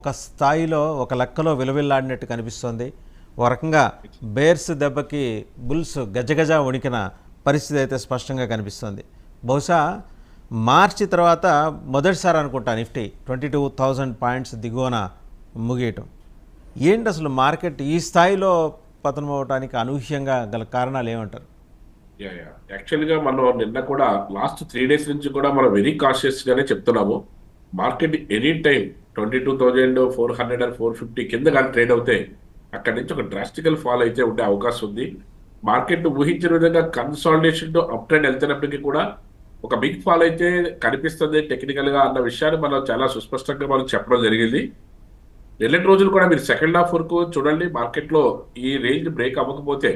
ఒక స్థాయిలో ఒక లెక్కలో విలువిల్లాడినట్టు కనిపిస్తోంది. ఒక రకంగా బేర్స్ దెబ్బకి బుల్స్ గజగజ వణికిన పరిస్థితి అయితే స్పష్టంగా కనిపిస్తోంది. బహుశా మార్చి తర్వాత మొదటిసారి అనుకుంటా నిఫ్టీ 22,000 పాయింట్స్ దిగువన ముగియటం. ఏంటి అసలు మార్కెట్ ఈ స్థాయిలో పతనం అవడానికి అనూహ్యంగా గల కారణాలు ఏమంటారు? యాక్చువల్గా మనం నిన్న కూడా లాస్ట్ 3 days నుంచి కూడా మనం వెరీ కాషియస్ గానే చెప్తున్నాము. మార్కెట్ ఎనీ టైం 22,400 అండ్ 450 కింద కానీ ట్రేడ్ అవుతే అక్కడి నుంచి ఒక డ్రాస్టికల్ ఫాల్ అయితే ఉండే అవకాశం ఉంది. మార్కెట్ ఊహించిన విధంగా కన్సాలిడేషన్ తో అప్ ట్రెండ్ వెళ్తున్నప్పటికీ కూడా ఒక బిగ్ ఫాల్ అయితే కనిపిస్తుంది టెక్నికల్ గా అన్న విషయాన్ని మనం చాలా సుస్పష్టంగా మనం చెప్పడం జరిగింది. నిన్నటి రోజులు కూడా మీరు సెకండ్ హాఫ్ వరకు చూడండి, మార్కెట్ లో ఈ రేంజ్ బ్రేక్ అవ్వకపోతే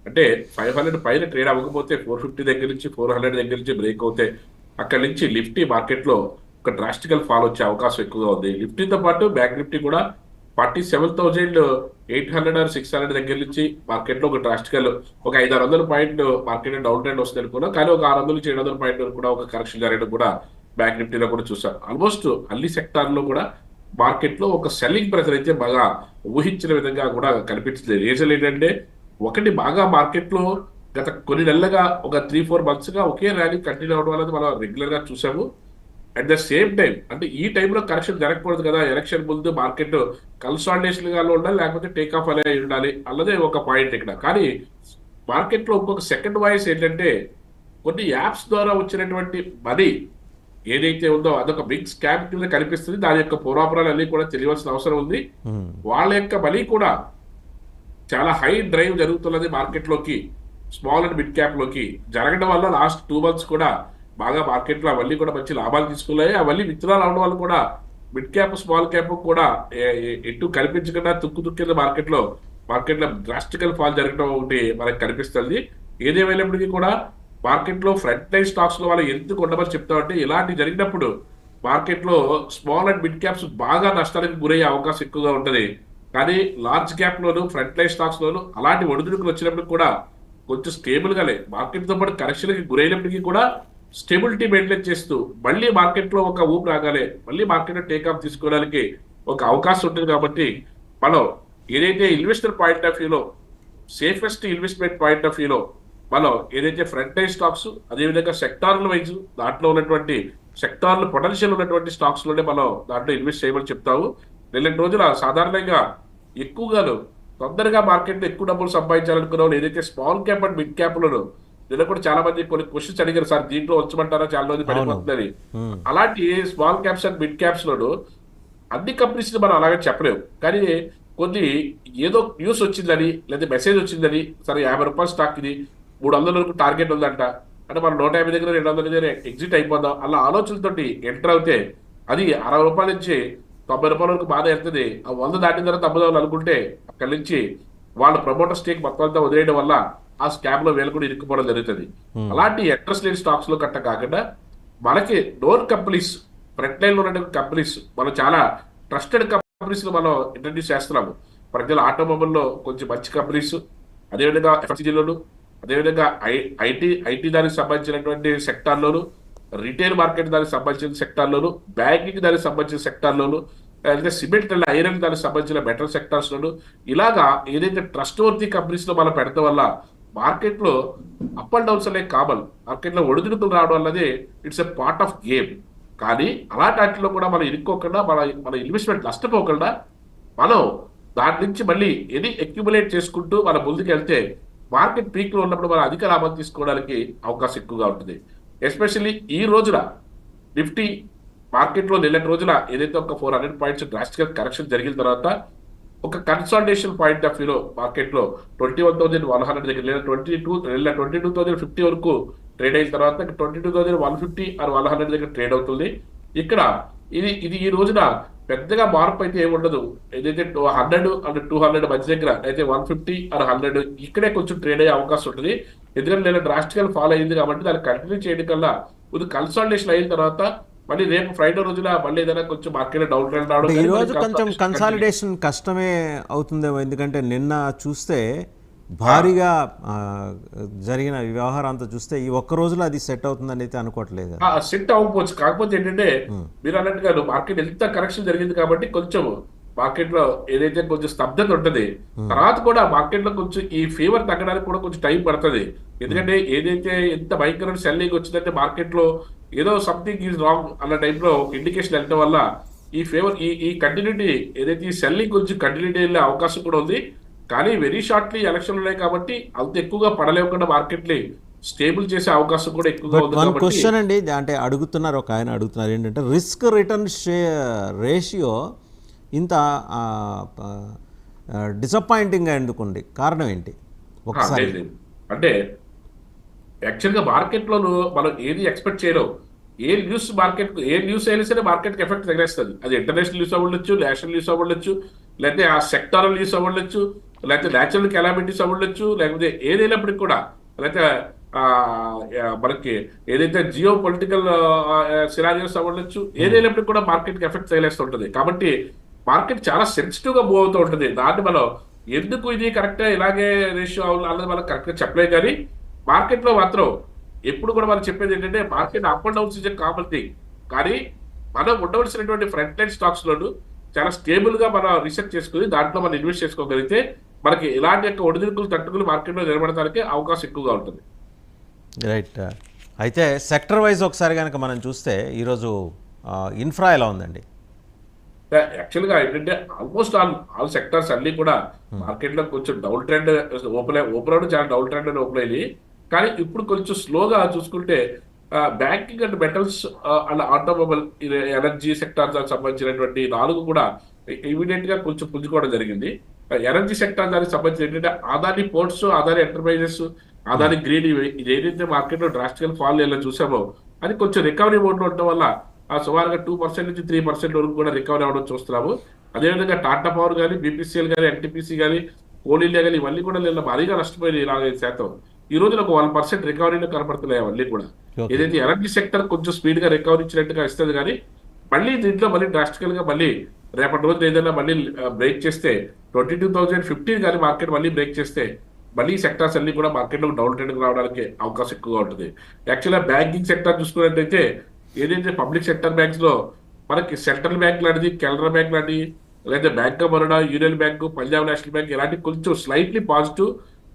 అంటే 500 పైన ట్రేడ్ అవ్వకపోతే 450 దగ్గర నుంచి 400 దగ్గర నుంచి బ్రేక్ అవుతే అక్కడి నుంచి నిఫ్టీ మార్కెట్ లో ఒక డ్రాస్టికల్ ఫాల్ వచ్చే అవకాశం ఎక్కువగా ఉంది. నిఫ్టీతో పాటు బ్యాంక్ నిఫ్టీ కూడా 47,800 ఆర్ 600 దగ్గర నుంచి మార్కెట్ లో ఒక డ్రాస్టికల్ ఒక 500-600 పాయింట్ మార్కెట్ డౌన్ ట్రెండ్ వస్తుంది అనుకున్నాం. కానీ ఒక 600-700 పాయింట్ వరకు కూడా ఒక కరెక్షన్ జరగడం కూడా బ్యాంక్ నిఫ్టీలో కూడా చూసాం. ఆల్మోస్ట్ అన్ని సెక్టార్ లో కూడా మార్కెట్ లో ఒక సెల్లింగ్ ప్రెషర్ అయితే బాగా ఊహించిన విధంగా కూడా కనిపించింది. రీజన్ ఏంటంటే ఒకటి బాగా మార్కెట్ లో గత కొన్ని నెలలుగా ఒక 3-4 months గా ఒకే ర్యాలీ కంటిన్యూ అవడం అనేది మనం రెగ్యులర్ గా చూసాము. అట్ ద సేమ్ టైం అంటే ఈ టైంలో కరెక్షన్ జరగకూడదు కదా, ఎలక్షన్ ముందు మార్కెట్ కన్సాలిడేషన్ గా ఉండాలి లేకపోతే టేక్ ఆఫ్ అనే ఉండాలి అన్నదే ఒక పాయింట్ ఇక్కడ. కానీ మార్కెట్ లో ఇంకొక సెకండ్ వాయిస్ ఏంటంటే కొన్ని యాప్స్ ద్వారా వచ్చినటువంటి మనీ ఏదైతే ఉందో అదొక బిగ్ స్కామ్ కింద కనిపిస్తుంది. దాని యొక్క పూర్వాపరాలు అన్ని కూడా తెలియవలసిన అవసరం ఉంది. వాళ్ళ యొక్క మనీ కూడా చాలా హై డ్రైవ్ జరుగుతున్నది మార్కెట్ లోకి, స్మాల్ అండ్ మిడ్ క్యాప్ లోకి జరగడం వల్ల లాస్ట్ 2 months కూడా బాగా మార్కెట్ లో అవన్నీ కూడా మంచి లాభాలు తీసుకున్నాయి. అవన్నీ విత్తనాలు అవడం వల్ల కూడా మిడ్ క్యాప్ స్మాల్ క్యాప్ కూడా ఎటు కనిపించకుండా తుక్కిన మార్కెట్ లో డ్రాస్టికల్ ఫాల్ జరగడం ఒకటి మనకు కనిపిస్తుంది. ఏదేమైనప్పటికీ కూడా మార్కెట్ లో ఫ్రంట్ లైన్ స్టాక్స్ లో వాళ్ళు ఎందుకు ఉండమని చెప్తామంటే ఇలాంటి జరిగినప్పుడు మార్కెట్ లో స్మాల్ అండ్ మిడ్ క్యాప్స్ బాగా నష్టానికి గురయ్యే అవకాశం ఎక్కువగా ఉంటుంది. కానీ లార్జ్ క్యాప్ లోను ఫ్రంట్ లైన్ స్టాక్స్ లోను అలాంటి ఒడిదుడుకులు వచ్చినప్పుడు కూడా కొంచెం స్టేబుల్ గానే మార్కెట్ తో పాటు కరెక్షన్ కి గురైనప్పటికీ కూడా స్టెబిలిటీ మెయింటైన్ చేస్తూ మళ్ళీ మార్కెట్ లో ఒక ఊపు రాగానే మళ్ళీ మార్కెట్ లో టేక్ ఆఫ్ తీసుకోవడానికి ఒక అవకాశం ఉంటుంది. కాబట్టి మనం ఏదైతే ఇన్వెస్టర్ పాయింట్ ఆఫ్ వ్యూలో సేఫెస్ట్ ఇన్వెస్ట్మెంట్ పాయింట్ ఆఫ్ వ్యూలో మనం ఏదైతే ఫ్రంట్ లైన్ స్టాక్స్ అదేవిధంగా సెక్టార్ల వైజ్ దాంట్లో ఉన్నటువంటి సెక్టార్లు పొటెన్షియల్ ఉన్నటువంటి స్టాక్స్ లోనే మనం దాంట్లో ఇన్వెస్ట్ చేయమని చెప్తాము. నిన్నటి రోజున సాధారణంగా ఎక్కువగాను తొందరగా మార్కెట్ లో ఎక్కువ డబ్బులు సంపాదించాలనుకున్నాం ఏదైతే small cap and mid cap లను నిన్న కూడా చాలా మంది కొన్ని క్వశ్చన్స్ అడిగారు, సార్ దీంట్లో వచ్చమంటారా చాలా మంది పడిపోతుందని. అలాంటి small caps and mid caps లోను అన్ని కంపెనీస్ మనం అలాగే చెప్పలేము. కానీ కొన్ని ఏదో న్యూస్ వచ్చిందని లేదా మెసేజ్ వచ్చిందని సరే 50 రూపాయల స్టాక్ ఇది 300 వరకు టార్గెట్ ఉందంట అంటే మనం 150 దగ్గర 200 దగ్గర ఎగ్జిట్ అయిపోదాం అలా ఆలోచనలతోటి ఎంటర్ అవుతే అది 60 రూపాయల నుంచి 90 రూపాయల వరకు బాగా వెళ్తుంది. ఆ 100 దాటిన తర్వాత అమ్ముదాం అనుకుంటే అక్కడి నుంచి వాళ్ళ ప్రమోటర్ స్టేక్ మొత్తం అంతా వదిలేయడం వల్ల ఆ స్కామ్ లో వీళ్ళు కూడా ఇరుక్కుపోవడం జరుగుతుంది. అలాంటి ఇంట్రెస్ట్ లేని స్టాక్స్ లో కట్ట కాకుండా మనకి నోన్ కంపెనీస్ ఫ్రంట్ లైన్ లో ఉన్న కంపెనీస్ మనం చాలా ట్రస్టెడ్ కంపెనీస్ మనం ఇంట్రడ్యూస్ చేస్తున్నాము. ఫర్ ఎగ్జాంపుల్ ఆటోమొబైల్ లో కొంచెం మంచి కంపెనీస్, అదేవిధంగా ఎఫ్ఎంసీజీలోను, అదేవిధంగా ఐటీ దానికి సంబంధించినటువంటి సెక్టార్లోను, రిటైల్ మార్కెట్ దానికి సంబంధించిన సెక్టార్లోను, బ్యాంకింగ్ దానికి సంబంధించిన సెక్టార్లోను, అయితే సిమెంట్ అండ్ ఐరన్ దానికి సంబంధించిన మెటల్ సెక్టార్స్ లోను ఇలాగా ఏదైతే ట్రస్ట్ వర్తీ కంపెనీస్ లో మనం పెడతాం వల్ల మార్కెట్ లో అప్ అండ్ డౌన్స్ అనే కామన్, మార్కెట్ లో ఒడిదుడుకులు రావడం అన్నది it's a part of game. కానీ అలాంటి వాటిలో కూడా మనం ఇరుక్కోకుండా మన ఇన్వెస్ట్మెంట్ నష్టపోకుండా మనం దాని నుంచి మళ్ళీ ఎది అక్యుములేట్ చేసుకుంటూ మన ముందుకు వెళ్తే మార్కెట్ పీక్ లో ఉన్నప్పుడు మనం అధిక లాభం తీసుకోవడానికి అవకాశం ఎక్కువగా ఉంటుంది. ఎస్పెషల్లీ ఈ రోజున నిఫ్టీ మార్కెట్ లో నిన్నటి రోజున ఏదైతే ఒక 400 పాయింట్స్ డ్రాస్టికల్ కరెక్షన్ జరిగిన తర్వాత ఒక కన్సాలిడేషన్ పాయింట్ ఆఫ్ వ్యూలో మార్కెట్ లో 21,100 దగ్గర లేదా 22,050 వరకు ట్రేడ్ అయిన తర్వాత 22,150 ఆర్ 100 దగ్గర ట్రేడ్ అవుతుంది. ఇక్కడ ఇది ఈ రోజున పెద్దగా మార్పు అయితే ఏముండదు. ఏదైతే 100 అండ్ 200 మధ్య దగ్గర అయితే 150 ఆర్ 100 ఇక్కడే కొంచెం ట్రేడ్ అయ్యే అవకాశం ఉంటుంది. ఎందుకంటే నేను డ్రాస్టికల్ ఫాల్ అయింది కాబట్టి దాన్ని కంటిన్యూ చేయడం కల్లా కొద్దిగా కన్సాలిడేషన్ అయిన తర్వాత మళ్ళీ రేపు ఫ్రైడే రోజున మళ్ళీ ఏదైనా కొంచెం మార్కెట్ డౌన్ ట్రెండ్ రావడం. ఈ రోజు కొంచెం కన్సాలిడేషన్ కష్టమే అవుతుందేమో, ఎందుకంటే నిన్న చూస్తే భారీగా జరిగిన వ్యవహారం అంతా చూస్తే ఈ ఒక్క రోజులో అది సెట్ అవుతుందని అయితే అనుకోవట్లేదు. సెట్ అవ్వకపోవచ్చు. కాకపోతే ఏంటంటే మీరు అన్నట్టుగా మార్కెట్ ఎంత కరెక్షన్ జరిగింది కాబట్టి కొంచెం మార్కెట్ లో ఏదైతే కొంచెం స్తబ్దత ఉంటుంది, తర్వాత కూడా మార్కెట్ లో కొంచెం ఈ ఫీవర్ తగ్గడానికి కూడా కొంచెం టైం పడుతుంది. ఎందుకంటే ఏదైతే ఎంత భయంకరమైన సెల్లింగ్ వచ్చిందంటే మార్కెట్ లో ఏదో సంథింగ్ ఈజ్ రాంగ్ అన్న టైప్ లో ఇండికేషన్ వెళ్ళడం వల్ల ఈ ఫేవర్ ఈ కంటిన్యూటీ ఏదైతే ఈ సెల్లింగ్ కొంచెం కంటిన్యూటీ వెళ్ళే అవకాశం కూడా ఉంది. కానీ వెరీ షార్ట్లీ ఎలక్షన్లు ఉన్నాయి కాబట్టి అంత ఎక్కువగా పడలేకుండా మార్కెట్ ని స్టేబుల్ చేసే అవకాశం కూడా ఎక్కువగా ఉంది. వన్ కాబట్టి క్వశ్చన్ అండి, అంటే అడుగుతున్నారు, ఒక ఆయన అడుగుతున్నారు ఏంటంటే రిస్క్ రిటర్న్ రేషియో ఇంత డిసప్పాయింటింగ్గా ఎందుకుంది, కారణం ఏంటి ఒకసారి? లేదు, లేదు. అంటే యాక్చువల్గా మార్కెట్లోను మనం ఏది ఎక్స్పెక్ట్ చేయలేం. ఏ న్యూస్ అయినా సరే మార్కెట్కి ఎఫెక్ట్ తగిలేస్తుంది. అది ఇంటర్నేషనల్ న్యూస్ అవ్వడచ్చు, నేషనల్ న్యూస్ అవ్వడచ్చు, లేకపోతే ఆ సెక్టారల్ న్యూస్ అవ్వడచ్చు, లేకపోతే న్యాచురల్ కెలామిటీస్ అవ్వడచ్చు, లేకపోతే ఏదైనప్పటికి కూడా, లేకపోతే మనకి ఏదైతే జియో పొలిటికల్ సినారియోస్ అవ్వడచ్చు, ఏదైనప్పటికి కూడా మార్కెట్కి ఎఫెక్ట్ తగిలేస్తుంటుంది. కాబట్టి మార్కెట్ చాలా సెన్సిటివ్ గా మూవ్ అవుతూ ఉంటుంది. దాన్ని మనం ఎందుకు ఇది కరెక్ట్ ఇలాగే రేషియో అన్నది మనం కరెక్ట్ గా చెప్పలేం. కానీ మార్కెట్ లో మాత్రం ఎప్పుడు కూడా మనం చెప్పేది ఏంటంటే market up and downs is common thing. కానీ మనం ఉండవలసినటువంటి ఫ్రంట్ లైన్ స్టాక్స్ లోను చాలా స్టేబుల్ గా మనం రీసెర్చ్ చేసుకుని దాంట్లో మనం ఇన్వెస్ట్ చేసుకోగలిగితే మనకి ఇలాంటి యొక్క ఒడిదుడుకులు తట్టుకుని మార్కెట్ లో నిలబడటానికి అవకాశం ఎక్కువగా ఉంటుంది. రైట్. అయితే సెక్టర్ వైజ్ ఒకసారి కనుక మనం చూస్తే ఈరోజు ఇన్ఫ్రా ఎలా ఉందండి? యాక్చువల్ గా ఏంటంటే ఆల్మోస్ట్ ఆల్ సెక్టర్స్ అన్ని కూడా మార్కెట్ లో కొంచెం డౌన్ ట్రెండ్ ఓపెన్ అవడం, చాలా డౌన్ ట్రెండ్ అని ఓపెన్ అయ్యి, కానీ ఇప్పుడు కొంచెం స్లోగా చూసుకుంటే banking and metals and automobile, energy sector దానికి సంబంధించినటువంటి 4 కూడా ఇమీడియట్ గా కొంచెం పుంజుకోవడం జరిగింది. ఎనర్జీ సెక్టార్ దానికి సంబంధించి ఏంటంటే Adani ports, Adani enterprises, Adani green, ఇది ఏదైతే మార్కెట్ లో డ్రాస్టికల్ ఫాల్ ఎలా చూసామో అది కొంచెం రికవరీ మోడ్ లో ఉండడం వల్ల సుమారుగా 2% నుంచి 3% వరకు కూడా రికవరీ అవ్వడం చూస్తున్నాము. అదేవిధంగా టాటా పవర్ కానీ, బీపీసీఎల్ కానీ, ఎన్టీపీసీ కానీ, కోల్ ఇండియా కానీ ఇవన్నీ కూడా నిన్న భారీగా నష్టపోయింది 45%. ఈ రోజున ఒక 1% రికవరీలో కనపడుతున్నాయి అవన్నీ కూడా. ఏదైతే ఎనర్జీ సెక్టర్ కొంచెం స్పీడ్ గా రికవరీ ఇచ్చినట్టుగా ఇస్తుంది, కానీ మళ్ళీ దీంట్లో మళ్ళీ డ్రాస్టికల్ గా మళ్ళీ రేపటి రోజున ఏదైనా మళ్ళీ బ్రేక్ చేస్తే 22,015 కానీ మార్కెట్ మళ్ళీ బ్రేక్ చేస్తే మళ్ళీ సెక్టర్స్ అన్ని కూడా మార్కెట్ లో డౌన్ ట్రెండ్ రావడానికి అవకాశం ఎక్కువగా ఉంటుంది. యాక్చువల్గా బ్యాంకింగ్ సెక్టర్ చూసుకున్నట్టయితే ఏదైతే పబ్లిక్ సెక్టర్ బ్యాంక్స్ లో మనకి సెంట్రల్ బ్యాంక్ లాంటిది, కెనరా బ్యాంక్ లాంటివి, లేదా bank of Baroda, union bank, Punjab national bank ఇలాంటి కొంచెం slightly positive,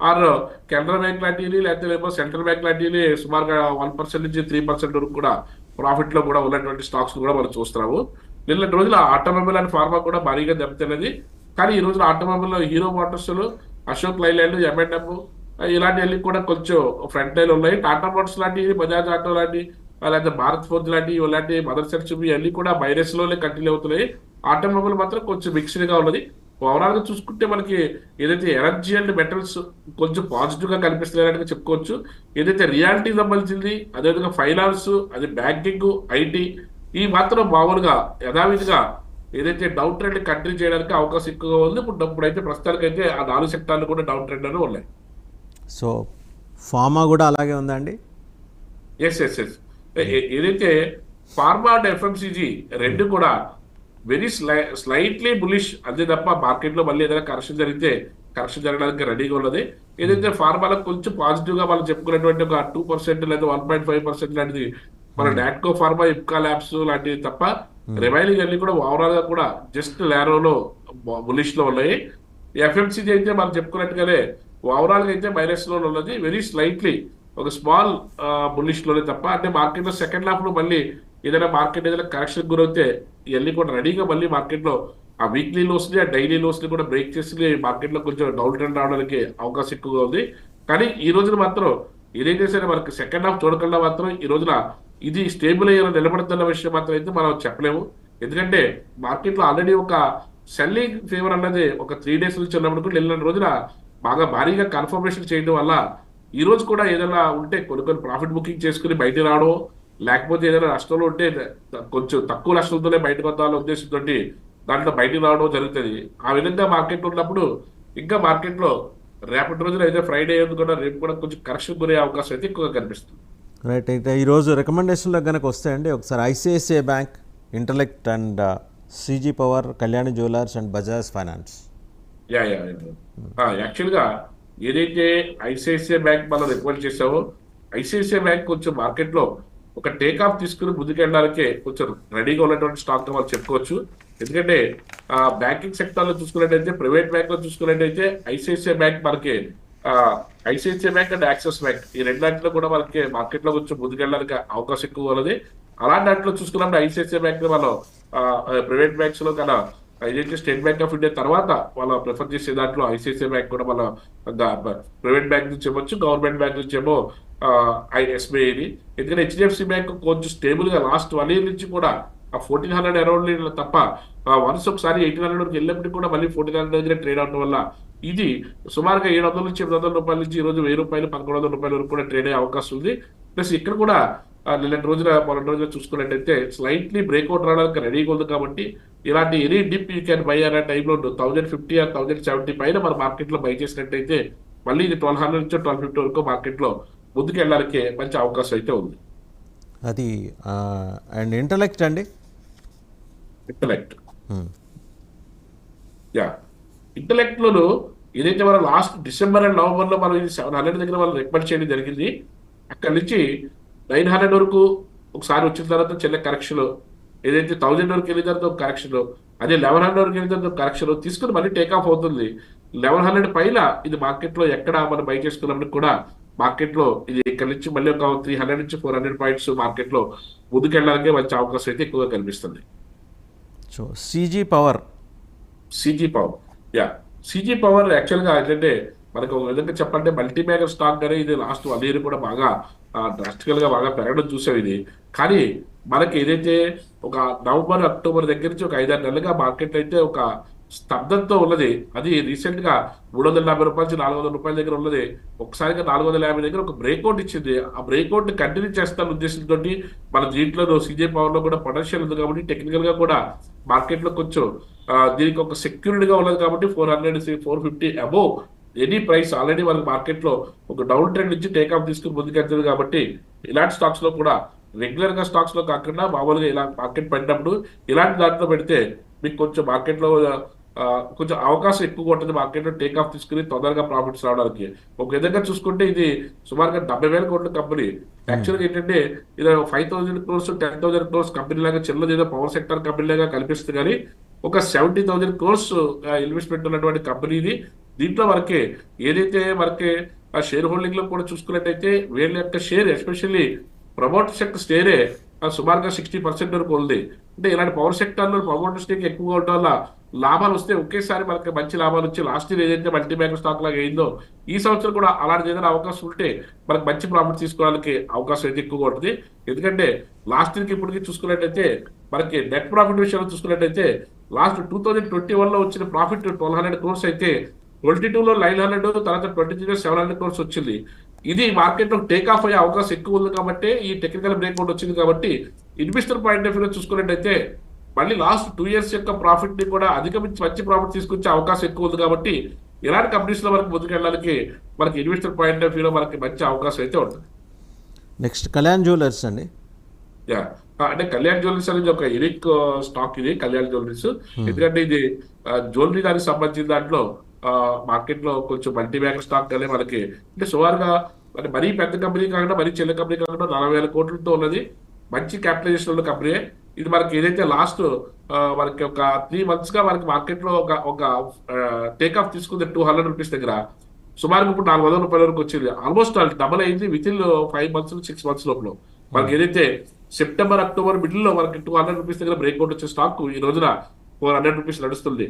or Canara bank లాంటివి లేకపోతే సెంట్రల్ బ్యాంక్ లాంటివి సుమారుగా 1% నుంచి 3% వరకు కూడా ప్రాఫిట్ లో కూడా ఉన్నటువంటి స్టాక్స్ కూడా మనం చూస్తున్నాము. నిన్నటి రోజుల ఆటోమొబైల్ అండ్ ఫార్మా కూడా భారీగా దెబ్బతిన్నది. కానీ ఈ రోజున ఆటోమొబైల్ లో hero Motors, Ashok Leyland, M&M ఇలాంటివన్నీ కూడా కొంచెం ఫ్రంట్ లైన్ ఉన్నాయి. టాటా మోటార్స్ లాంటివి, బజాజ్ ఆటో లాంటి, లేకపోతే భారత్ ఫోర్జ్ లాంటి ఇలాంటి మదర్ సెక్షన్ అన్ని కూడా మైనస్ లోనే కంటిన్యూ అవుతున్నాయి. ఆటోమొబైల్ మాత్రం కొంచెం మిక్స్డ్ గా ఉన్నది. ఓవరాల్ గా చూసుకుంటే మనకి ఏదైతే ఎనర్జీ అండ్ మెటల్స్ కొంచెం పాజిటివ్ గా కనిపిస్తున్నట్టుగా చెప్పుకోవచ్చు. ఏదైతే రియాలిటీ సంబంధించింది, అదేవిధంగా ఫైనాన్స్, అది బ్యాంకింగ్, ఐటీ ఈ మాత్రం మామూలుగా యథావిధిగా ఏదైతే డౌన్ ట్రెండ్ కంటిన్యూ చేయడానికి అవకాశం ఎక్కువగా ఉంది. ఇప్పుడైతే ప్రస్తుతానికైతే ఆ 4 సెక్టార్లు కూడా డౌన్ ట్రెండ్ అని ఉన్నాయి. సో ఫార్మా కూడా అలాగే ఉందండి? ఎస్. ఏదైతే ఫార్మా అండ్ ఎఫ్ఎంసీజీ రెండు కూడా వెరీ స్లైట్లీ బులిష్ అంతే తప్ప మార్కెట్ లో మళ్ళీ ఏదైనా కరెక్షన్ జరిగితే కరెక్షన్ జరగడానికి రెడీగా ఉన్నది. ఏదైతే ఫార్మాలో కొంచెం పాజిటివ్ గా మనం చెప్పుకున్నటువంటి ఒక 2% లేదా 1.5% లాంటిది మన నాట్కో ఫార్మా, ఇప్కా ల్యాబ్స్ లాంటివి తప్ప రిమైనింగ్ అన్ని కూడా ఓవరాల్ గా కూడా జస్ట్ లారోలో బులిష్ లో ఉన్నాయి. ఎఫ్ఎంసీజీ అయితే మనం చెప్పుకున్నట్టుగానే ఓవరాల్ గా అయితే మైనస్ లో ఉన్నది, వెరీ స్లైట్లీ ఒక స్మాల్ బుల్లిష్ లోనే తప్ప. అంటే మార్కెట్ లో సెకండ్ హాఫ్ లో మళ్ళీ ఏదైనా మార్కెట్ ఏదైనా కరెక్షన్ గురైతే ఇవన్నీ కూడా రెడీగా మళ్ళీ మార్కెట్ లో ఆ వీక్లీ లోస్ ని, ఆ డైలీ లోస్ ని కూడా బ్రేక్ చేసి మార్కెట్ లో కొంచెం డౌన్ ట్రెండ్ రావడానికి అవకాశం ఎక్కువగా ఉంది. కానీ ఈ రోజున మాత్రం ఏదైతే సరే మనకి సెకండ్ హాఫ్ చూడకుండా మాత్రం ఈ రోజున ఇది స్టేబుల్ అయ్యేలా నిలబడుతున్న విషయం మాత్రం అయితే మనం చెప్పలేము. ఎందుకంటే మార్కెట్ లో ఆల్రెడీ ఒక సెల్లింగ్ ఫేవర్ అన్నది ఒక 3 days నుంచి ఉన్నప్పుడు నిన్న రోజున బాగా భారీగా కన్ఫర్మేషన్ చేయడం వల్ల ఈ రోజు కూడా ఏదైనా ఉంటే కొన్ని ప్రాఫిట్ బుకింగ్ చేసుకుని బయట రావడం, లేకపోతే ఏదైనా నష్టంలో ఉంటే కొంచెం తక్కువ నష్టంతోనే బయటకు వద్దాలనే ఉద్దేశంతో దాంట్లో బయటకు రావడం జరుగుతుంది. ఆ విధంగా మార్కెట్ ఉన్నప్పుడు ఇంకా మార్కెట్ లో రేపటి రోజున అయితే ఫ్రైడే కూడా రేపు కూడా కొంచెం కరెక్షన్ కొనే అవకాశం అయితే ఎక్కువగా కనిపిస్తుంది. రైట్. అయితే ఈరోజు రికమెండేషన్లో కనుక వస్తాయండి ఒకసారి ICICI bank, intellect and సిజీ power, Kalyani jewellers and Bajaj finance. యాక్చువల్గా ఏదైతే ఐసిఐసిఐ బ్యాంక్ మనం రికమెండ్ చేసామో, ఐసిఐసిఐ బ్యాంక్ కొంచెం మార్కెట్ లో ఒక టేక్ ఆఫ్ తీసుకుని ముందుకెళ్ళడానికే కొంచెం రెడీగా ఉన్నటువంటి స్టాక్ వాళ్ళు చెప్పుకోవచ్చు. ఎందుకంటే బ్యాంకింగ్ సెక్టర్ లో చూసుకున్నట్టయితే, ప్రైవేట్ బ్యాంక్ లో చూసుకున్నట్టయితే ఐసిఐసిఐ బ్యాంక్ మనకి ICICI bank and axis bank ఈ రెండు దాంట్లో కూడా మనకి మార్కెట్ లో కొంచెం ముందుకెళ్ళడానికి అవకాశం ఎక్కువ ఉన్నది. అలాంటి దాంట్లో చూసుకున్నప్పుడు ఐసిఐసిఐ బ్యాంక్ మనం ప్రైవేట్ బ్యాంక్స్ లో కన్నా ఏదైతే స్టేట్ బ్యాంక్ ఆఫ్ ఇండియా తర్వాత వాళ్ళు ప్రిఫర్ చేసే దాంట్లో ఐసిఐసిఐ బ్యాంక్ కూడా మన ప్రైవేట్ బ్యాంక్ నుంచి ఇవ్వచ్చు, గవర్నమెంట్ బ్యాంక్ నుంచి ఏమో ఎస్బీఐని. ఎందుకంటే హెచ్డిఎఫ్సి బ్యాంక్ కొంచెం స్టేబుల్ గా లాస్ట్ 1 year నుంచి కూడా ఆ 1400 అరౌండ్ తప్ప వన్స్ ఒకసారి 1800 వరకు వెళ్ళినప్పటికీ కూడా మళ్ళీ 1400 దగ్గర ట్రేడ్ అవడం వల్ల ఇది సుమారుగా 700 నుంచి 800 రూపాయల నుంచి ఈ రోజు 1000 రూపాయలు 1100 రూపాయల వరకు కూడా ట్రేడ్ అయ్యే అవకాశం ఉంది. ప్లస్ ఇక్కడ కూడా నిన్నటి రోజున మొన్నటి రోజున చూసుకున్నట్టయితే స్లైట్లీ బ్రేక్అవుట్ రావడానికి రెడీగా ఉంది. కాబట్టి ఇలాంటి any dip you can by అనే టైంలో 1050 ఆర్ 1070 పైన మన మార్కెట్ లో బై చేసినట్టయితే మళ్ళీ ఇది 1200 నుంచి 1250 వరకు మార్కెట్ లో ముందుకు వెళ్ళడానికి మంచి అవకాశం అయితే ఉంది. అది అండ్ ఇంటలెక్ట్ అండి, ఇంటలెక్ట్ ఇంటలెక్ట్ లోను ఏదైతే మనం లాస్ట్ డిసెంబర్ అండ్ నవంబర్ లో మనం ఇది 700 దగ్గర వాళ్ళు రికమెండ్ చేయడం జరిగింది. అక్కడి నుంచి 900 వరకు ఒకసారి వచ్చిన తర్వాత చిన్న కరెక్షన్, ఏదైతే 1000 వరకు వెళ్ళిన తర్వాత ఒక కరెక్షన్, అదే 1100 వరకు వెళ్ళిన తర్వాత ఒక కరెక్షన్ తీసుకుని మళ్ళీ టేక్ ఆఫ్ అవుతుంది. 1100 పైన ఇది మార్కెట్ లో ఎక్కడ మనం బై చేసుకున్నప్పుడు కూడా మార్కెట్ లో ఇది ఇక్కడ నుంచి మళ్ళీ ఒక 300 నుంచి 400 పాయింట్స్ మార్కెట్ లో ముందుకెళ్ళడానికి మంచి అవకాశం అయితే ఎక్కువగా కనిపిస్తుంది. సో సిజీ పవర్ సిజీ పవర్ యాక్చువల్ గా ఏంటంటే మనకు ఒక విధంగా చెప్పాలంటే మల్టీ మేజర్ స్టాక్ అనేది ఇది లాస్ట్ 1 year కూడా బాగా డ్రాస్టికల్ గా బాగా పెరగడం చూసాం ఇది. కానీ మనకి ఏదైతే ఒక నవంబర్ అక్టోబర్ దగ్గర నుంచి ఒక 5-6 నెలలుగా మార్కెట్ అయితే ఒక స్తబ్దంతో ఉన్నది. అది రీసెంట్ గా 350 రూపాయల నుంచి 400 రూపాయల దగ్గర ఉన్నది. ఒకసారిగా 450 దగ్గర ఒక బ్రేక్అవుట్ ఇచ్చింది. ఆ బ్రేక్అవుట్ ని కంటిన్యూ చేస్తాన ఉద్దేశంతో మన దీంట్లో సిజే పవర్ లో కూడా పొటెన్షియల్ ఉంది. కాబట్టి టెక్నికల్ గా కూడా మార్కెట్ లో కొంచెం దీనికి ఒక సెక్యూరిటీ గా ఉన్నది. కాబట్టి 400 450 అబోవ్ ఎనీ ప్రైస్ ఆల్రెడీ మనకి మార్కెట్ లో ఒక డౌన్ ట్రెండ్ నుంచి టేక్ ఆఫ్ తీసుకుని ముందుకెళ్తుంది. కాబట్టి ఇలాంటి స్టాక్స్ లో కూడా రెగ్యులర్ గా స్టాక్స్ లో కాకుండా మామూలుగా ఇలా మార్కెట్ పడినప్పుడు ఇలాంటి దాంట్లో పెడితే మీకు కొంచెం మార్కెట్ లో కొంచెం అవకాశం ఎక్కువగా ఉంటుంది. మార్కెట్ లో టేక్ ఆఫ్ తీసుకుని తొందరగా ప్రాఫిట్స్ రావడానికి. ఒక విధంగా చూసుకుంటే ఇది సుమారుగా 70,000 కోట్ల కంపెనీ. యాక్చువల్గా ఏంటంటే ఇది 5,000 crores 10,000 crores కంపెనీ లాగా చిన్నది ఏదో పవర్ సెక్టర్ కంపెనీ లాగా కనిపిస్తుంది. కానీ ఒక 70,000 crores ఇన్వెస్ట్మెంట్ ఉన్నటువంటి కంపెనీ ఇది. దీంట్లో మనకి ఏదైతే మనకి ఆ షేర్ హోల్డింగ్ లో కూడా చూసుకున్నట్టయితే వీళ్ళ యొక్క షేర్ ఎస్పెషల్లీ ప్రమోటర్స్ యొక్క షేరే సుమారుగా 60% వరకు ఉంది. అంటే ఇలాంటి పవర్ సెక్టర్ లో ప్రమోటర్ స్టేక్ ఎక్కువగా ఉండడం వల్ల లాభాలు వస్తే ఒకేసారి మనకి మంచి లాభాలు వచ్చి లాస్ట్ ఇయర్ ఏదైతే మల్టీ బ్యాగర్ స్టాక్ లాగా అయిందో ఈ సంవత్సరం కూడా అలాంటి ఏదైనా అవకాశం ఉంటే మనకి మంచి ప్రాఫిట్ తీసుకోవడానికి అవకాశం అయితే ఎక్కువగా ఉంటుంది. ఎందుకంటే లాస్ట్ ఇయర్కి ఇప్పటికి చూసుకున్నట్టయితే మనకి నెట్ ప్రాఫిట్ విషయంలో చూసుకున్నట్టయితే లాస్ట్ 2021 లో వచ్చిన ప్రాఫిట్ 1,200 crores అయితే 22లో 900, తర్వాత 23లో 700 crores వచ్చింది. ఇది మార్కెట్ లో టేక్ ఆఫ్ అయ్యే అవకాశం ఎక్కువ ఉంది. కాబట్టి ఈ టెక్నికల్ బ్రేక్అవుట్ వచ్చింది. కాబట్టి ఇన్వెస్టర్ పాయింట్ ఆఫ్ వ్యూలో చూసుకున్నట్టయితే మళ్ళీ లాస్ట్ 2 years యొక్క ప్రాఫిట్ ని కూడా అధిగమించి మంచి ప్రాఫిట్ తీసుకొచ్చే అవకాశం ఎక్కువ ఉంది. కాబట్టి ఇలాంటి కంపెనీస్ లో మనకి ముందుకెళ్ళడానికి మనకి ఇన్వెస్టర్ పాయింట్ ఆఫ్ వ్యూలో మనకి మంచి అవకాశం అయితే ఉంటుంది. నెక్స్ట్ కళ్యాణ్ జ్యువెలర్స్ అండి. అంటే కళ్యాణ్ జ్యువెలరీస్ అనేది ఒక యూనిక్ స్టాక్ ఇది కళ్యాణ్ జ్యువెలరీస్. ఎందుకంటే ఇది జ్యువెలరీ దానికి సంబంధించిన దాంట్లో మార్కెట్ లో కొంచెం మల్టీ బ్యాగర్ స్టాక్ అనేది మనకి అంటే సుమారుగా అంటే మరీ పెద్ద కంపెనీ కాకుండా మరీ చిన్న కంపెనీ కాకుండా 40,000 కోట్లతో ఉన్నది. మంచి క్యాపిటలైజేషన్ ఉన్న కంపెనీ ఇది. మనకి ఏదైతే లాస్ట్ మనకి ఒక 3 months గా మనకి మార్కెట్ లో ఒక టేక్ ఆఫ్ తీసుకుంది 200 రూపీస్ దగ్గర. సుమారుగా ఇప్పుడు 400 రూపాయల వరకు వచ్చింది. ఆల్మోస్ట్ డబల్ అయింది విత్ ఇన్ 5 months 6 months లోపల. మనకి ఏదైతే సెప్టెంబర్ అక్టోబర్ మిడిల్ లో మనకి 200 రూపీస్ దగ్గర బ్రేక్అవుట్ వచ్చే స్టాక్ ఈ రోజున 400 రూపీస్ నడుస్తుంది.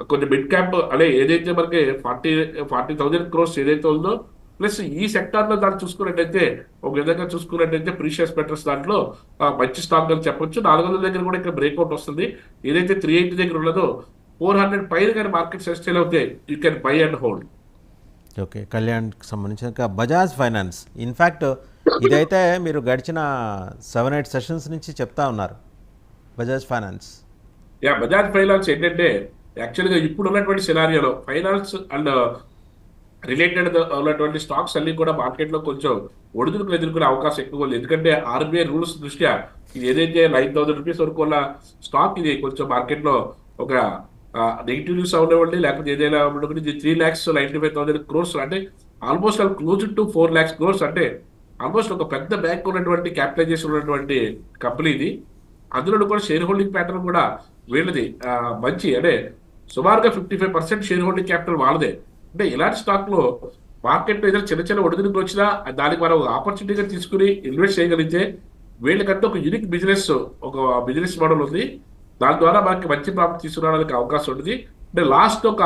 కొంచెం మిడ్ క్యాప్ అదే ఏదైతే మనకి 40,000 crores ఏదైతే ఉందో ప్లస్ ఈ సెక్టార్ లో దాన్ని చూసుకున్నట్టయితే ఒక విధంగా చూసుకున్నట్టయితే ప్రీషియస్ మెటల్స్ దాంట్లో మంచి స్టాక్ అని చెప్పొచ్చు. 400 దగ్గర కూడా ఇక్కడ బ్రేక్అవుట్ వస్తుంది. ఏదైతే 380 దగ్గర ఉన్నదో 400 పైన కానీ మార్కెట్ సస్టైన్ అవుతే you can buy and hold. Okay, కళ్యాణ్కి సంబంధించిన బజాజ్ ఫైనాన్స్ ఇన్ఫ్యాక్ట్ ఇదైతే మీరు గడిచిన 7-8 సెషన్స్ నుంచి చెప్తా ఉన్నారు బజాజ్ ఫైనాన్స్. బజాజ్ ఫైనాన్స్ ఏంటంటే యాక్చువల్గా ఇప్పుడు ఉన్నటువంటి సినారియోలో ఫైనాన్స్ అండ్ రిలేటెడ్ ఉన్నటువంటి స్టాక్స్ అన్ని కూడా మార్కెట్ లో కొంచెం ఒడిదుడుకులు ఎదుర్కొనే అవకాశం ఎక్కువ ఉంది. ఎందుకంటే ఆర్బీఐ రూల్స్ దృష్ట్యా ఇది ఏదైతే 9,000 రూపీస్ వరకు ఉన్న స్టాక్ ఇది కొంచెం మార్కెట్ లో ఒక నెగిటివ్ న్యూస్ అవనివ్వండి లేకపోతే ఏదైనా ఇది 3,95,000 crores అంటే almost close to 4 lakhs crores అంటే ఆల్మోస్ట్ ఒక పెద్ద బ్యాంక్ ఉన్నటువంటి క్యాపిటలైజేషన్ ఉన్నటువంటి కంపెనీ ఇది. అందులో కూడా షేర్ హోల్డింగ్ ప్యాటర్న్ కూడా వీళ్ళది మంచి, అంటే సుమారుగా 55% షేర్ హోల్డింగ్ క్యాపిటల్ వాళ్ళదే. అంటే ఇలాంటి స్టాక్ లో మార్కెట్ లో ఏదైనా చిన్న చిన్న ఒడిదుడుకులు వచ్చినా దానికి మనం ఆపర్చునిటీగా తీసుకుని ఇన్వెస్ట్ చేయగలిగితే వీళ్ళకంటే ఒక యూనిక్ బిజినెస్ మోడల్ ఉంది. దాని ద్వారా మనకి మంచి ప్రాఫిట్ తీసుకురావడానికి అవకాశం ఉంటుంది. అంటే లాస్ట్ ఒక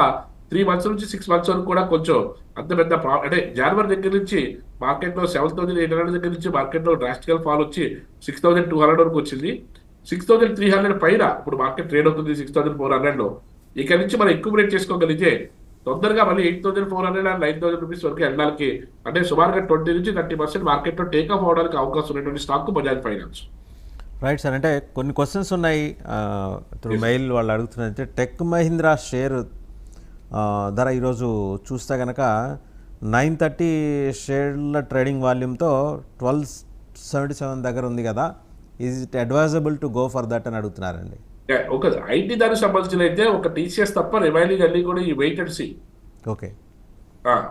3 months నుంచి 6 months వరకు కూడా కొంచెం అంత పెద్ద అంటే జనవరి దగ్గర నుంచి మార్కెట్ లో 7,800 దగ్గర నుంచి మార్కెట్ లో డ్రాస్టికల్ ఫాల్ వచ్చి 6,200 వరకు వచ్చింది. 6,300 పైన ఇప్పుడు మార్కెట్ ట్రేడ్ అవుతుంది 6,400 లో. ఇక నుంచి మనం ఎక్యుమిలేట్ చేసుకోగలిగితే తొందరగా మళ్ళీ 8,400 అండ్ 9,000 రూపీస్ వరకు వెళ్ళడానికి, అంటే సుమారుగా 20 నుంచి 30% మార్కెట్ లో టేక్ ఆఫ్ అవడానికి అవకాశం ఉన్నటువంటి stock Bajaj finance. Right sir. అంటే కొన్ని క్వశ్చన్స్ ఉన్నాయి త్రూ మెయిల్ వాళ్ళు అడుగుతున్నది. టెక్ మహీంద్రా షేర్ ధర ఈరోజు చూస్తే కనుక 930 షేర్ల ట్రేడింగ్ వాల్యూమ్తో 1277 దగ్గర ఉంది కదా, is it advisable to go for that అని అడుగుతున్నారండి. ఒక ఐటీ దానికి సంబంధించిన అయితే ఒక టీసీఎస్ తప్ప రిమైనింగ్ అన్ని కూడా ఈ వెయిట్ అండ్ సీ. ఓకే,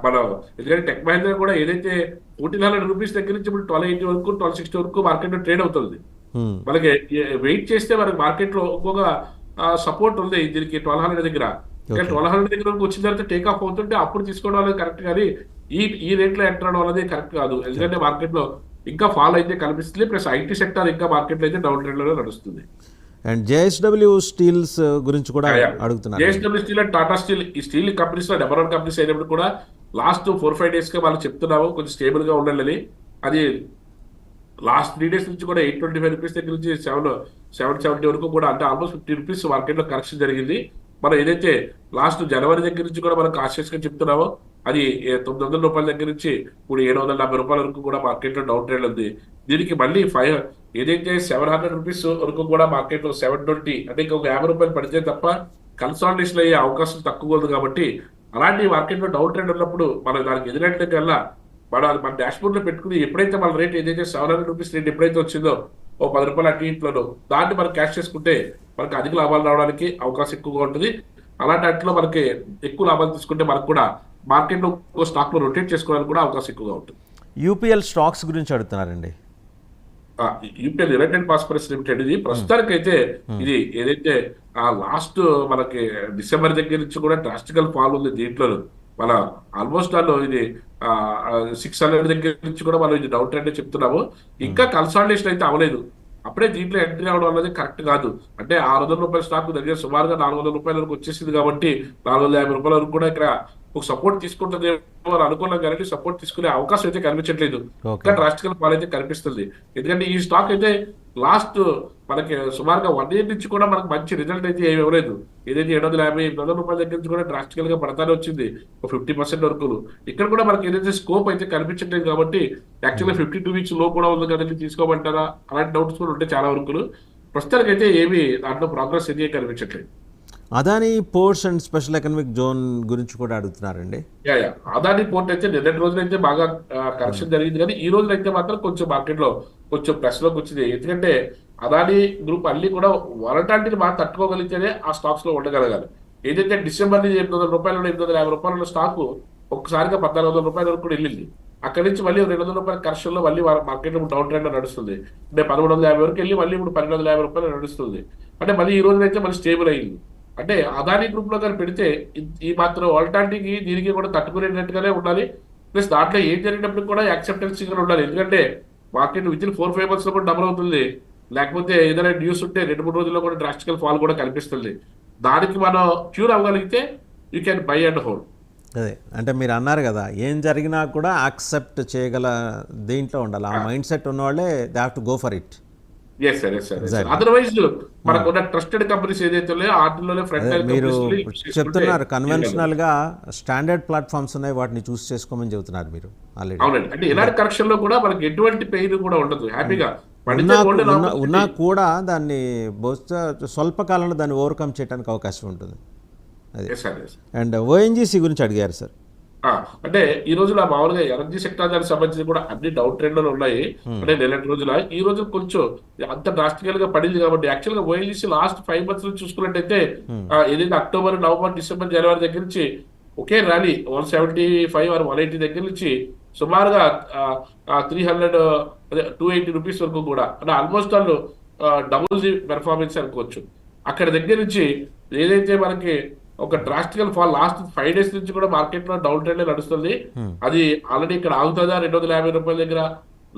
మనం ఎందుకంటే టెక్ మహీంద్రా కూడా ఏదైతే 1,400 రూపీస్ దగ్గర నుంచి ఇప్పుడు 1280 వరకు 1260 వరకు మార్కెట్ లో ట్రేడ్ అవుతుంది. మనకి వెయిట్ చేస్తే మనకి మార్కెట్ లో ఇంకొక సపోర్ట్ ఉంది దీనికి 1200 దగ్గర. 1200 దగ్గర వరకు వచ్చిన తర్వాత టేక్ ఆఫ్ అవుతుంటే అప్పుడు తీసుకోవడం అనేది కరెక్ట్, కానీ ఈ రేట్ లో ఎంటర్ అవడం అనేది కరెక్ట్ కాదు. ఎందుకంటే మార్కెట్ లో ఇంకా ఫాల్ అయితే కనిపిస్తుంది, ప్లస్ ఐటీ సెక్టర్ ఇంకా మార్కెట్ లో అయితే డౌన్ ట్రెండ్ లో నడుస్తుంది. అండ్ జేఎస్డబ్ల్యూ స్టీల్స్ గురించి కూడా అడుగుతున్నారు. JSW steel and Tata steel, ఈ స్టీల్ కంపెనీస్ లో నెంబర్ 1 కంపెనీస్ అయినప్పుడు కూడా లాస్ట్ 4-5 days గా వాళ్ళు చెప్తున్నాము కొంచెం స్టేబుల్ గా ఉండాలని. అది లాస్ట్ 3 days నుంచి కూడా 825 రూపీస్ దగ్గర నుంచి 770 వరకు కూడా, అంటే ఆల్మోస్ట్ 50 రూపీస్ మార్కెట్ లో కరెక్షన్ జరిగింది. మనం ఏదైతే లాస్ట్ జనవరి దగ్గర నుంచి కూడా మనం కాన్షియస్ గా చెప్తున్నామో అది 900 రూపాయల దగ్గర నుంచి ఇప్పుడు 740 రూపాయల వరకు కూడా మార్కెట్ లో డౌన్ ట్రెండ్ ఉంది. దీనికి మళ్ళీ ఏదైతే 700 రూపీస్ వరకు కూడా మార్కెట్ లో 720, అంటే ఇంకొక 50 రూపాయలు పడితే తప్ప కన్సాలిడేషన్ అయ్యే అవకాశం తక్కువ ఉంది. కాబట్టి అలాంటి మార్కెట్ లో డౌన్ ట్రెండ్ ఉన్నప్పుడు మనం దానికి ఎదురైనట్లకల్లా మన డాష్ బోర్డ్ లో పెట్టుకుని ఎప్పుడైతే మన రేట్ ఏదైతే 700 రూపీస్ రేట్ ఎప్పుడైతే వచ్చిందో ఓ 10 రూపాయలు అటు ఇట్లలో దాన్ని మనం క్యాష్ చేసుకుంటే మనకి అధిక లాభాలు రావడానికి అవకాశం ఎక్కువగా ఉంటుంది. అలాంటి వాటిలో మనకి ఎక్కువ లాభాలు తీసుకుంటే మనకు కూడా మార్కెట్ లో స్టాక్ లో రొటేట్ చేసుకోవడానికి కూడా అవకాశం ఎక్కువగా ఉంటుంది. యూపీఎల్ స్టాక్స్ గురించి అడుగుతున్నారండి. యూపీఎల్ యునైటెడ్ ఫాస్ఫరస్ లిమిటెడ్ ఇది ప్రస్తుతానికి అయితే ఇది ఏదైతే లాస్ట్ మనకి డిసెంబర్ దగ్గర నుంచి కూడా డ్రాస్టికల్ ఫాల్ ఉంది. దీంట్లో మన ఆల్మోస్ట్ వాళ్ళు ఇది 600 దగ్గర నుంచి కూడా మనం ఇది డౌన్ ట్రెండ్ చెప్తున్నాము. ఇంకా కన్సాలిడేషన్ అయితే అవ్వలేదు. అప్పుడే దీంట్లో ఎంట్రీ అవడం అనేది కరెక్ట్ కాదు. అంటే 600 రూపాయల స్టాక్ దగ్గర సుమారుగా 400 రూపాయల వరకు వచ్చేసింది కాబట్టి 450 రూపాయల వరకు కూడా ఇక్కడ ఒక సపోర్ట్ తీసుకుంటుందేమో అని అనుకున్నాం, కానీ సపోర్ట్ తీసుకునే అవకాశం అయితే కనిపించట్లేదు. ఇంకా డ్రాస్టికల్ ఫాల్ అయితే కనిపిస్తుంది. ఎందుకంటే ఈ స్టాక్ అయితే లాస్ట్ మనకి సుమారుగా 1 year నుంచి కూడా మనకు మంచి రిజల్ట్ అయితే ఏమి ఇవ్వలేదు. ఏదైతే 750-800 రూపాయల దగ్గర నుంచి కూడా డ్రాస్టికల్ గా పడతానే వచ్చింది ఒక 50% వరకు. ఇక్కడ కూడా మనకి ఏదైతే స్కోప్ అయితే కనిపించట్లేదు. కాబట్టి యాక్చువల్గా 52 weeks లో కూడా ఉంది కదండి, తీసుకోమంటారా అలాంటి డౌట్స్ కూడా ఉంటాయి చాలా వరకు. ప్రస్తుతానికి అయితే ఏమి దాంట్లో ప్రోగ్రెస్ అయితే కనిపించట్లేదు. Adani ports and special economic zone గురించి కూడా అడుగుతున్నారండి. అదానీ పోర్ట్ అయితే నిన్నటి రోజునైతే బాగా కరెక్షన్ జరిగింది, కానీ ఈ రోజున అయితే మాత్రం కొంచెం మార్కెట్ లో కొంచెం ప్రెస్ లోకి వచ్చింది. ఎందుకంటే అదానీ గ్రూప్ అన్ని కూడా వలటాలిటీని బాగా తట్టుకోగలిగితేనే ఆ స్టాక్స్ లో ఉండగలగాలి. ఏదైతే డిసెంబర్ నుంచి 800 రూపాయలు 850 రూపాయల స్టాక్ ఒక్కసారిగా 1400 రూపాయల వరకు కూడా వెళ్ళింది. అక్కడి నుంచి మళ్ళీ 200 రూపాయల కరెక్షన్ లో మళ్ళీ మార్కెట్ లో డౌన్ ట్రెండ్ నడుస్తుంది. అంటే 1350 వరకు వెళ్ళి మళ్ళీ ఇప్పుడు 1250 రూపాయలు నడుస్తుంది. అంటే మళ్ళీ ఈ రోజునైతే మళ్ళీ స్టేబుల్ అయ్యింది. అంటే అదానీ గ్రూప్ లో కానీ పెడితే ఈ మాత్రం వాలటాలిటీకి దీనికి కూడా తట్టుకునేటట్టుగానే ఉండాలి. ప్లస్ దాంట్లో ఏం జరిగినప్పుడు కూడా యాక్సెప్టెన్స్ గా ఉండాలి. ఎందుకంటే మార్కెట్ వితిన్ 4-5 months లో కూడా డబుల్ అవుతుంది. లేకపోతే ఏదైనా న్యూస్ ఉంటే 2-3 రోజుల్లో కూడా డ్రాస్టికల్ ఫాల్ కూడా కనిపిస్తుంది. దానికి మనం క్యూర్ అవ్వగలిగితే you can buy and hold. అదే అంటే మీరు అన్నారు కదా, ఏం జరిగినా కూడా యాక్సెప్ట్ చేయగల దీంట్లో ఉండాలి. ఆ మైండ్ సెట్ ఉన్నవాళ్ళే they have to go for it. Otherwise మనకున్న ట్రస్టెడ్ కంపెనీస్ ఏదైతే వాటిలోనే మీరు చెప్తున్నారు కన్వెన్షనల్ గా స్టాండర్డ్ ప్లాట్ఫామ్స్ ఉన్నాయి, వాటిని చూస్ చేసుకోమని చెబుతున్నారు మీరు ఆల్రెడీ. అవునండి, అంటే ఇలాంటి కరెక్షన్ లో కూడా మనకి ఎటువంటి పెయిన్ కూడా ఉండదు. హ్యాపీగా ఉన్నా కూడా దాన్ని బహుశా స్వల్ప కాలంలో దాన్ని ఓవర్కమ్ చేయడానికి అవకాశం ఉంటుంది. అండ్ ఓఎన్జీసీ గురించి అడిగారు సార్. అంటే ఈ రోజు మామూలుగా ఎనర్జీ సెక్టర్ దానికి సంబంధించి కూడా అన్ని డౌన్ ట్రెండ్ లో ఉన్నాయి. అంటే నెలటి రోజుల ఈ రోజు కొంచెం అంత డ్రాస్టికల్ గా పడింది. కాబట్టి యాక్చువల్ గా ఓఎన్జీసీ లాస్ట్ 5 months నుంచి చూసుకున్నట్టయితే ఏదైతే అక్టోబర్, నవంబర్, డిసెంబర్, జనవరి దగ్గర నుంచి ఒకే ర్యాలీ 175 or 180 దగ్గర నుంచి సుమారుగా 300 అదే 280 రూపీస్ వరకు కూడా అంటే ఆల్మోస్ట్ వాళ్ళు డబుల్ ది పెర్ఫార్మెన్స్ అనుకోవచ్చు. అక్కడ దగ్గర నుంచి ఏదైతే మనకి ఒక డ్రాస్టికల్ ఫాల్ లాస్ట్ 5 days నుంచి కూడా మార్కెట్ లో డౌన్ ట్రెండ్ నడుస్తుంది. అది ఆల్రెడీ ఇక్కడ ఆగుతుందా 250 రూపాయల దగ్గర,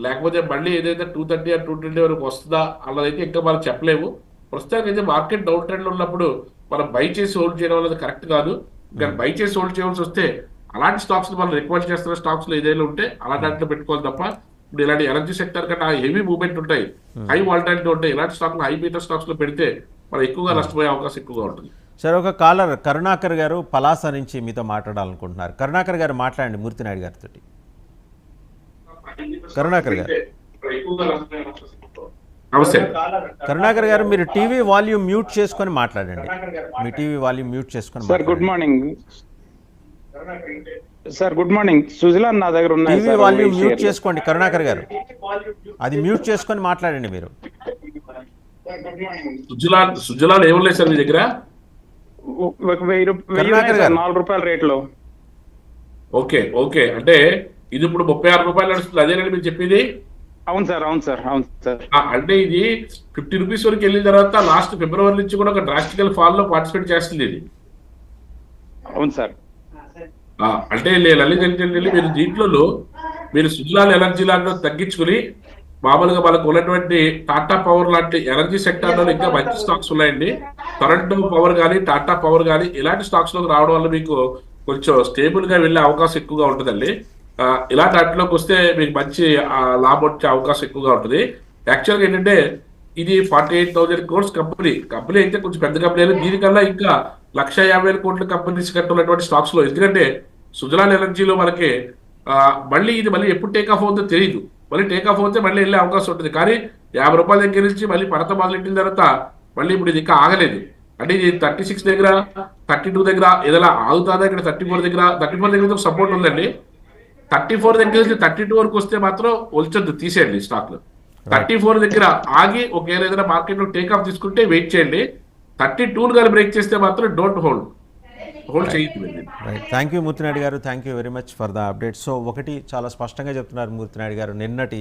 లేకపోతే మళ్ళీ ఏదైతే 230 ఆ 220 వరకు వస్తుందా అన్నదైతే ఇంకా మనం చెప్పలేము. ప్రస్తుతానికి అయితే మార్కెట్ డౌన్ ట్రెండ్ ఉన్నప్పుడు మనం బై చేసి హోల్డ్ చేయడం అనేది కరెక్ట్ కాదు. కానీ బై చేసి హోల్డ్ చేయాల్సి వస్తే అలాంటి స్టాక్స్ మనం రికమెండ్ చేస్తున్న స్టాక్స్ లో ఏదైనా ఉంటే అలాంటి దాంట్లో పెట్టుకోవాలి తప్ప ఇప్పుడు ఇలాంటి ఎనర్జీ సెక్టర్ కన్నా హెవీ మూవ్మెంట్ ఉంటాయి, హై వాలటాలిటీ ఉంటాయి, ఇలాంటి స్టాక్ హై బీటా స్టాక్స్ లో పెడితే మనం ఎక్కువగా నష్టపోయే అవకాశం ఎక్కువగా ఉంటుంది. సరే, ఒక కాలర్ కరుణాకర్ గారు పలాస నుంచి మీతో మాట్లాడాలనుకుంటున్నారు. కరుణాకర్ గారు మాట్లాడండి మూర్తినాయుడు గారితో. కరుణాకర్ గారు, నమస్తే. కరుణాకర్ గారు మీరు టీవీ వాల్యూమ్ మ్యూట్ చేసుకొని మాట్లాడండి. మీ టీవీ వాల్యూమ్ మ్యూట్ చేసుకొని sir good morning sir. Good morning. Suzlon నా దగ్గర ఉన్నాయి. టీవీ వాల్యూమ్ మ్యూట్ చేసుకోండి కరుణాకర్ గారు, అది మ్యూట్ చేసుకొని మాట్లాడండి మీరు. సుజలాన్ ఏమలేదు సార్ మీ దగ్గర? 4 రూపాయల రేట్లో. ఓకే ఓకే, అంటే ఇది ఇప్పుడు 36 రూపాయలు నడుస్తుంది, అదేనండి మీరు చెప్పేది? అవును సార్, అవును సార్, అవును సార్. అంటే ఇది 50 రూపీస్ వరకు వెళ్ళిన తర్వాత లాస్ట్ ఫిబ్రవరి నుంచి కూడా ఒక డ్రాస్టికల్ ఫాల్ లో పార్టిసిపేట్ చేస్తుంది ఇది. అవును సార్. అంటే లలిత్ ఏంటంటే మీరు దీంట్లో మీరు సుజలాన్ ఎనర్జీ లాంటి తగ్గించుకుని మామూలుగా మనకు ఉన్నటువంటి టాటా పవర్ లాంటి ఎనర్జీ సెక్టర్ లో ఇంకా మంచి స్టాక్స్ ఉన్నాయండి. కరెంట్ పవర్ కానీ టాటా పవర్ కానీ ఇలాంటి స్టాక్స్ లోకి రావడం వల్ల మీకు కొంచెం స్టేబుల్ గా వెళ్ళే అవకాశం ఎక్కువగా ఉంటుందండి. ఇలాంటి వాటిలోకి వస్తే మీకు మంచి లాభం వచ్చే అవకాశం ఎక్కువగా ఉంటుంది. యాక్చువల్గా ఏంటంటే ఇది 48,000 crores కంపెనీ అయితే కొంచెం పెద్ద కంపెనీ అయినా దీనికన్నా ఇంకా 150,000 కోట్ల కంపెనీస్ కట్టున్నటువంటి స్టాక్స్ లో, ఎందుకంటే సుజలాన్ ఎనర్జీలో మనకి మళ్ళీ ఇది మళ్ళీ ఎప్పుడు టేక్ ఆఫ్ అవుతుందో తెలియదు. మళ్ళీ టేక్ ఆఫ్ అవుతే మళ్ళీ వెళ్ళే అవకాశం ఉంటుంది. కానీ 50 రూపాయల దగ్గర నుంచి మళ్ళీ పడత మొదలెట్టిన తర్వాత మళ్ళీ ఇప్పుడు ఇది ఇంకా ఆగలేదు. అంటే ఇది 36 దగ్గర 32 దగ్గర ఏదైనా ఆగుతుందా, ఇక్కడ 34 దగ్గర సపోర్ట్ ఉందండి. 34 దగ్గర నుంచి 32 వరకు వస్తే మాత్రం ఒల్చొద్దు, తీసేయండి స్టాక్ లో. 34 దగ్గర ఆగి ఒకవేళ ఏదైనా మార్కెట్ లో టేక్ ఆఫ్ తీసుకుంటే వెయిట్ చేయండి. 32 కానీ బ్రేక్ చేస్తే మాత్రం డోంట్ హోల్డ్ చేయొద్దు. రైట్, థ్యాంక్ యూ మూర్తినాయుడు గారు, thank you very much for the update. So ఒకటి చాలా స్పష్టంగా చెప్తున్నారు మూర్తినాయుడు గారు, నిన్నటి